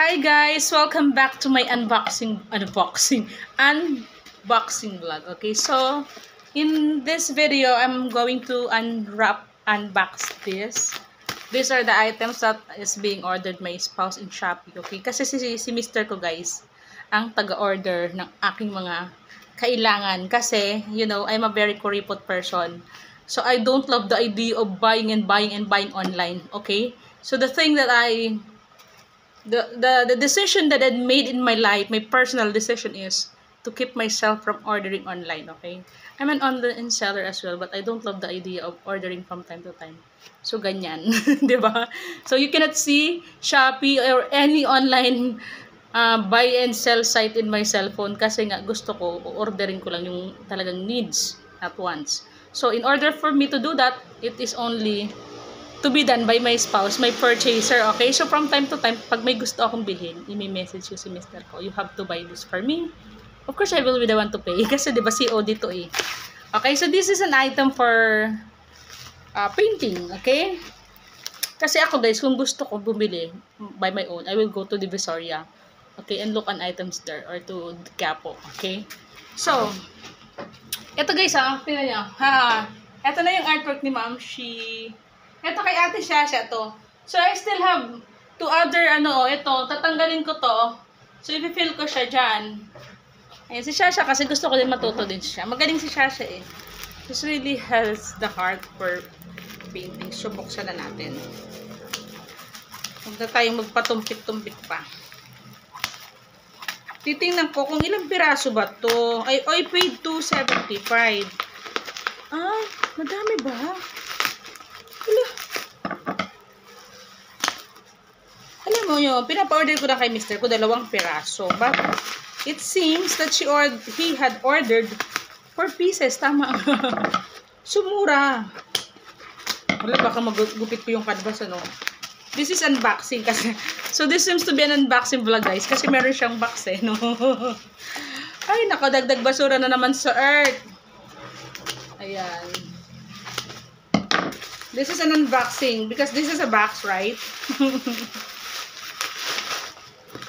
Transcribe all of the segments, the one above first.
Hi guys, welcome back to my unboxing vlog. Okay, so in this video, I'm going to unbox this. These are the items that is being ordered my spouse in Shopee. Okay, kasi si Mr. ko guys, ang taga-order ng aking mga kailangan. Kasi, you know, I'm a very kuripot person. So, I don't love the idea of buying online. Okay, so the thing that the decision that I made in my life, my personal decision is to keep myself from ordering online, okay? I'm an online seller as well, but I don't love the idea of ordering from time to time. So, ganyan. Di ba? So, you cannot see Shopee or any online buy and sell site in my cellphone kasi nga gusto ko, ordering ko lang yung talagang needs at once. So, in order for me to do that, it is only to be done by my spouse, my purchaser, okay? So, from time to time, pag may gusto akong bilhin, i-message ko si Mr. ko, you have to buy this for me. Of course, I will be the one to pay. Kasi, di ba, COD to eh. Okay, so this is an item for painting, okay? Kasi ako, guys, kung gusto ko bumili by my own, I will go to Divisoria, okay, and look on items there, or to Quiapo, okay? So, eto guys, tingnan nyo. Eto na yung artwork ni Ma'am. Ito kay Ate Shasha to. So, I still have two other, ito, tatanggalin ko to. So, i-fill ko siya dyan. Ayan, si Shasha kasi gusto ko din matuto din siya. Magaling si Shasha eh. This really has the heart for painting. So, buksan na natin. Huwag na tayong magpatumpik-tumpik pa. Titingnan ko kung ilang piraso ba to. I paid $2.75. Ay, madami ba? Alam mo yun, pinapa-order ko na kay Mr. ko 2 piraso. But, it seems that he had ordered 4 pieces. Tama. Sumura. Wala, baka magupit ko yung canvas, ano. This is unboxing kasi. So, this seems to be an unboxing vlog, guys. Kasi meron siyang box, eh, no. Ay, nakadagdag basura na naman sa earth. Ayan. This is an unboxing because this is a box, right?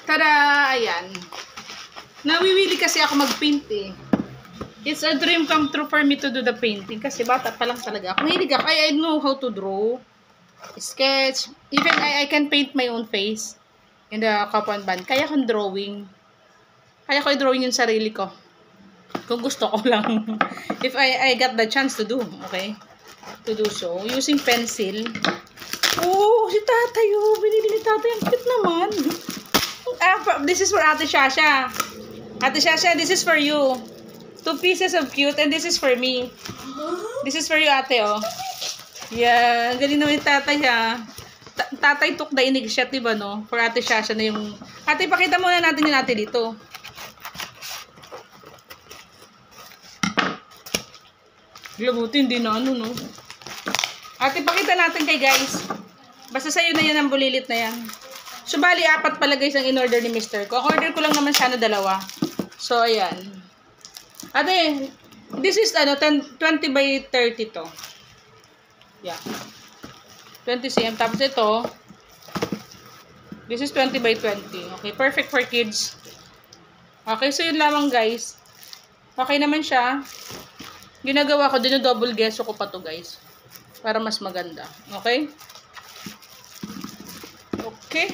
Tada! Ayan. Nawiwili kasi ako mag-paint eh. It's a dream come true for me to do the painting kasi bata pa lang talaga ako. Mahilig ako. I know how to draw, sketch. Even I can paint my own face in the Kapan band. Kaya kong drawing. Kaya ko i-drawing yung sarili ko. Kung gusto ko lang. If I got the chance to do, okay? To do so. Using pencil. Oh, si tatay, oh. Binili ni tatay. Ang cute naman. This is for Ate Shasha. Ate Shasha, this is for you. 2 pieces of cute and this is for me. This is for you, ate, oh. Yeah, galing naman yung tatay, ha. Tatay took the initiative, diba, no? For Ate Shasha na yung... Ate, pakita muna natin yung ate dito. Labuti, hindi na ano, no? Ate, pakita natin kay guys. Basta sa'yo na yan ang bulilit na yan. So, bali, 4 pala guys ang in-order ni Mr. ko. Ang order ko lang naman sana 2. So, ayan. Ate, this is 20 by 30 to. Yeah. 20 cm. Tapos ito, this is 20 by 20. Okay, perfect for kids. Okay, so yun lamang guys. Okay naman siya. Ginagawa ko, double gesso ko pa to guys. Para mas maganda. Okay? Okay.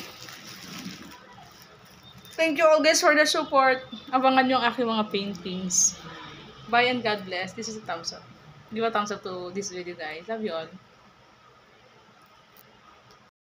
Thank you all guys for the support. Abangan nyo ang aking mga paintings. Bye and God bless. This is a thumbs up. Give a thumbs up to this video guys. Love you all.